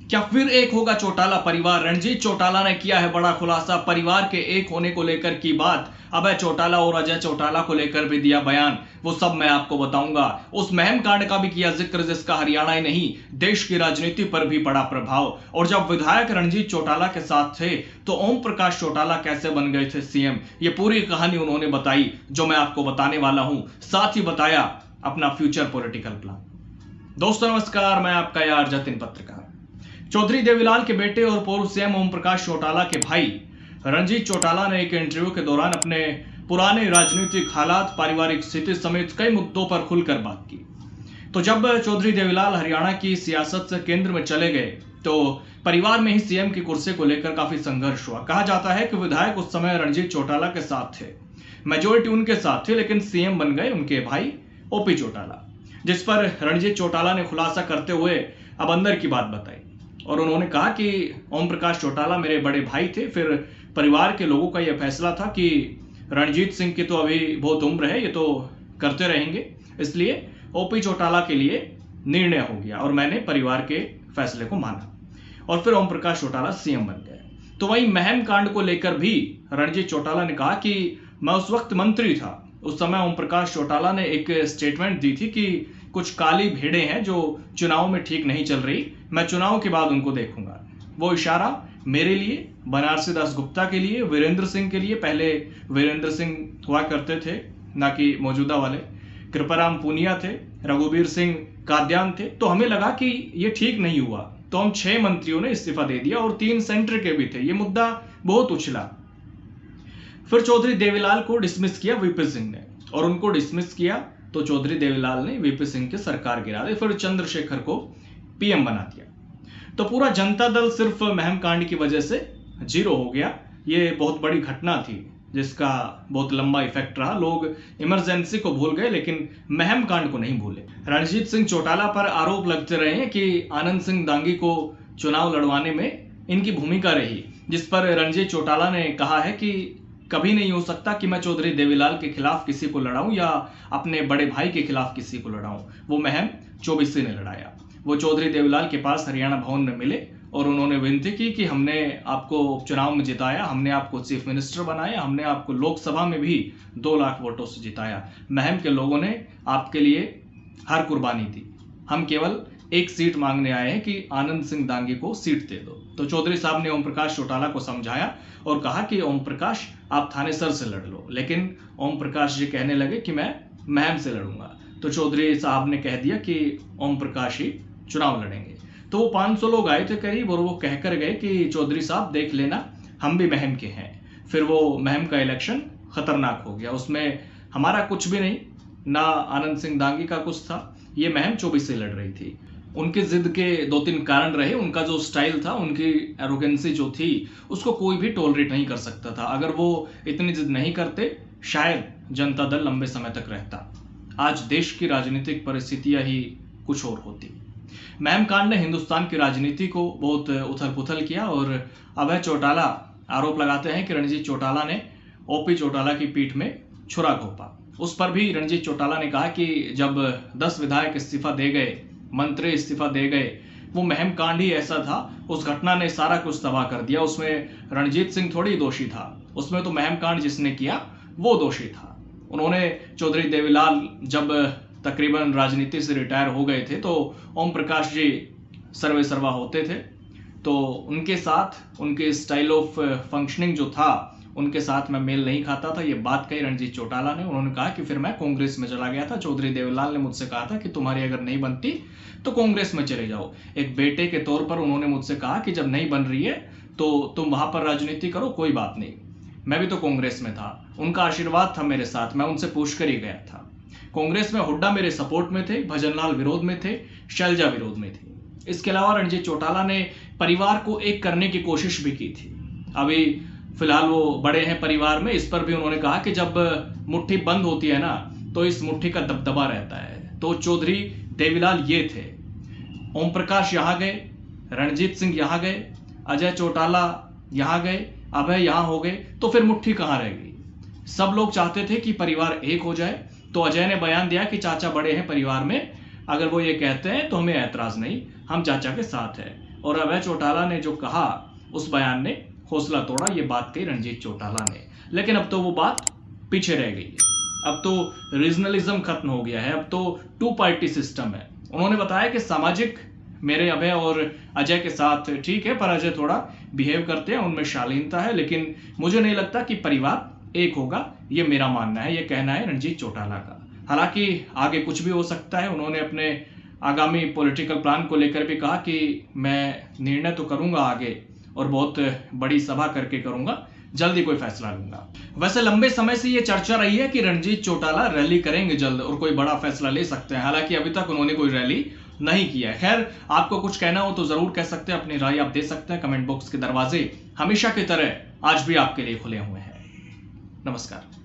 क्या फिर एक होगा चौटाला परिवार? रणजीत चौटाला ने किया है बड़ा खुलासा। परिवार के एक होने को लेकर की बात। अभय चौटाला और अजय चौटाला को लेकर भी दिया बयान। वो सब मैं आपको बताऊंगा। उस महम कांड का भी किया जिक्र जिसका हरियाणा ही नहीं देश की राजनीति पर भी पड़ा प्रभाव। और जब विधायक रणजीत चौटाला के साथ थे तो ओम प्रकाश चौटाला कैसे बन गए थे सीएम, ये पूरी कहानी उन्होंने बताई जो मैं आपको बताने वाला हूं। साथ ही बताया अपना फ्यूचर पॉलिटिकल प्लान। दोस्तों नमस्कार, मैं आपका यार जतिन पत्रकार। चौधरी देवीलाल के बेटे और पूर्व सीएम ओम प्रकाश चौटाला के भाई रणजीत चौटाला ने एक इंटरव्यू के दौरान अपने पुराने राजनीतिक हालात, पारिवारिक स्थिति समेत कई मुद्दों पर खुलकर बात की। तो जब चौधरी देवीलाल हरियाणा की सियासत से केंद्र में चले गए तो परिवार में ही सीएम की कुर्सी को लेकर काफी संघर्ष हुआ। कहा जाता है कि विधायक उस समय रणजीत चौटाला के साथ थे, मेजोरिटी उनके साथ थी, लेकिन सीएम बन गए उनके भाई ओपी चौटाला, जिस पर रणजीत चौटाला ने खुलासा करते हुए अब अंदर की बात बताई। और उन्होंने कहा कि ओम प्रकाश चौटाला मेरे बड़े भाई थे। फिर परिवार के लोगों का यह फैसला था कि रणजीत सिंह की तो अभी बहुत उम्र है, ये तो करते रहेंगे, इसलिए ओपी चौटाला के लिए निर्णय हो गया और मैंने परिवार के फैसले को माना और फिर ओम प्रकाश चौटाला सीएम बन गए। तो वहीं महम कांड को लेकर भी रणजीत चौटाला ने कहा कि मैं उस वक्त मंत्री था। उस समय ओम प्रकाश चौटाला ने एक स्टेटमेंट दी थी कि कुछ काली भेड़ें हैं जो चुनाव में ठीक नहीं चल रही, मैं चुनाव के बाद उनको देखूंगा। वो इशारा मेरे लिए, बनारसी दास गुप्ता के लिए, वीरेंद्र सिंह के लिए, पहले वीरेंद्र सिंह हुआ करते थे ना कि मौजूदा वाले, कृपाराम पूनिया थे, रघुवीर सिंह काद्यान थे। तो हमें लगा कि ये ठीक नहीं हुआ, तो हम 6 मंत्रियों ने इस्तीफा दे दिया और 3 सेंटर के भी थे। ये मुद्दा बहुत उछला। फिर चौधरी देवीलाल को डिसमिस किया वीपी सिंह ने, और उनको डिसमिस किया तो चौधरी देवीलाल ने वीपी सिंह की सरकार गिरा दी। फिर चंद्रशेखर को पीएम बना दिया। तो पूरा जनता दल सिर्फ महम कांड की वजह से जीरो हो गया। ये बहुत बड़ी घटना थी जिसका बहुत लंबा इफेक्ट रहा। लोग इमरजेंसी को भूल गए लेकिन महम कांड को नहीं भूले। रणजीत सिंह चौटाला पर आरोप लगते रहे हैं कि आनंद सिंह दांगी को चुनाव लड़वाने में इनकी भूमिका रही, जिस पर रणजीत चौटाला ने कहा है कि कभी नहीं हो सकता कि मैं चौधरी देवीलाल के खिलाफ किसी को लड़ाऊं या अपने बड़े भाई के खिलाफ किसी को लड़ाऊं। वो महम चौबीसी ने लड़ाया। वो चौधरी देवीलाल के पास हरियाणा भवन में मिले और उन्होंने विनती की कि हमने आपको उपचुनाव में जिताया, हमने आपको चीफ मिनिस्टर बनाया, हमने आपको लोकसभा में भी 2 लाख वोटों से जिताया। महम के लोगों ने आपके लिए हर कुर्बानी दी। हम केवल एक सीट मांगने आए हैं कि आनंद सिंह दांगी को सीट दे दो। तो चौधरी साहब ने ओम प्रकाश चौटाला को समझाया और कहा कि ओम प्रकाश आप थानेसर से लड़ लो, लेकिन ओम प्रकाश जी कहने लगे कि मैं महम से लड़ूंगा। तो चौधरी साहब ने कह दिया कि ओम प्रकाश ही चुनाव लड़ेंगे। तो वो 500 लोग आए थे करीब, और वो कहकर गए कि चौधरी साहब देख लेना, हम भी महम के हैं। फिर वो महम का इलेक्शन खतरनाक हो गया। उसमें हमारा कुछ भी नहीं, ना आनंद सिंह दांगी का कुछ था। ये महम चौबीस से लड़ रही थी। उनकी जिद के 2-3 कारण रहे। उनका जो स्टाइल था, उनकी एरोगेंसी जो थी, उसको कोई भी टॉलरेट नहीं कर सकता था। अगर वो इतनी जिद नहीं करते शायद जनता दल लंबे समय तक रहता। आज देश की राजनीतिक परिस्थितियां ही कुछ और होती। महम कांड ने हिंदुस्तान की राजनीति को बहुत उथल पुथल किया और अभय चौटाला आरोप लगाते हैं कि रणजीत चौटाला ने ओपी चौटाला की पीठ में छुरा घोंपा। उस पर भी रणजीत चौटाला ने कहा कि जब 10 विधायक इस्तीफा दे गए, मंत्री इस्तीफा दे गए, वो महम कांड ही ऐसा था, उस घटना ने सारा कुछ तबाह कर दिया। उसमें रणजीत सिंह थोड़ी दोषी था, उसमें तो महम कांड जिसने किया वो दोषी था। उन्होंने चौधरी देवीलाल जब तकरीबन राजनीति से रिटायर हो गए थे तो ओम प्रकाश जी सर्वे सर्वा होते थे, तो उनके साथ उनके स्टाइल ऑफ फंक्शनिंग जो था उनके साथ मैं मेल नहीं खाता था। ये बात कही रणजीत चौटाला ने। उन्होंने कहा कि फिर मैं कांग्रेस में चला गया था। चौधरी देवीलाल ने मुझसे कहा था कि तुम्हारी अगर नहीं बनती तो कांग्रेस में चले जाओ। एक बेटे के तौर पर उन्होंने मुझसे कहा कि जब नहीं बन रही है तो तुम वहां पर राजनीति करो, कोई बात नहीं। मैं भी तो कांग्रेस में था, उनका आशीर्वाद था मेरे साथ, मैं उनसे पूछ कर ही गया था। कांग्रेस में हुड्डा मेरे सपोर्ट में थे, भजनलाल विरोध में थे, शैलजा विरोध में थी। इसके अलावा रणजीत चौटाला ने परिवार को एक करने की कोशिश भी की थी। अभी फिलहाल वो बड़े हैं परिवार में, इस पर भी उन्होंने कहा कि जब मुट्ठी बंद होती है ना तो इस मुट्ठी का दबदबा रहता है। तो चौधरी देवीलाल ये थे, ओम प्रकाश यहाँ गए, रणजीत सिंह यहाँ गए, अजय चौटाला यहाँ गए, अभय यहाँ हो गए, तो फिर मुट्ठी कहाँ रह गई? सब लोग चाहते थे कि परिवार एक हो जाए। तो अजय ने बयान दिया कि चाचा बड़े हैं परिवार में, अगर वो ये कहते हैं तो हमें ऐतराज नहीं, हम चाचा के साथ हैं। और अभय चौटाला ने जो कहा उस बयान ने हौसला तोड़ा। ये बात कही रणजीत चौटाला ने, लेकिन अब तो वो बात पीछे रह गई है। अब तो रीजनलिज्म खत्म हो गया है, अब तो टू पार्टी सिस्टम है। उन्होंने बताया कि सामाजिक मेरे अभय और अजय के साथ ठीक है, पर अजय थोड़ा बिहेव करते हैं, उनमें शालीनता है, लेकिन मुझे नहीं लगता कि परिवार एक होगा। ये मेरा मानना है, ये कहना है रणजीत चौटाला का। हालांकि आगे कुछ भी हो सकता है। उन्होंने अपने आगामी पॉलिटिकल प्लान को लेकर भी कहा कि मैं निर्णय तो करूंगा आगे और बहुत बड़ी सभा करके करूंगा, जल्दी कोई फैसला लूंगा। वैसे लंबे समय से ये चर्चा रही है कि रणजीत चौटाला रैली करेंगे जल्द और कोई बड़ा फैसला ले सकते हैं। हालांकि अभी तक उन्होंने कोई रैली नहीं किया है। खैर, आपको कुछ कहना हो तो जरूर कह सकते हैं, अपनी राय आप दे सकते हैं। कमेंट बॉक्स के दरवाजे हमेशा की तरह आज भी आपके लिए खुले हुए हैं। नमस्कार।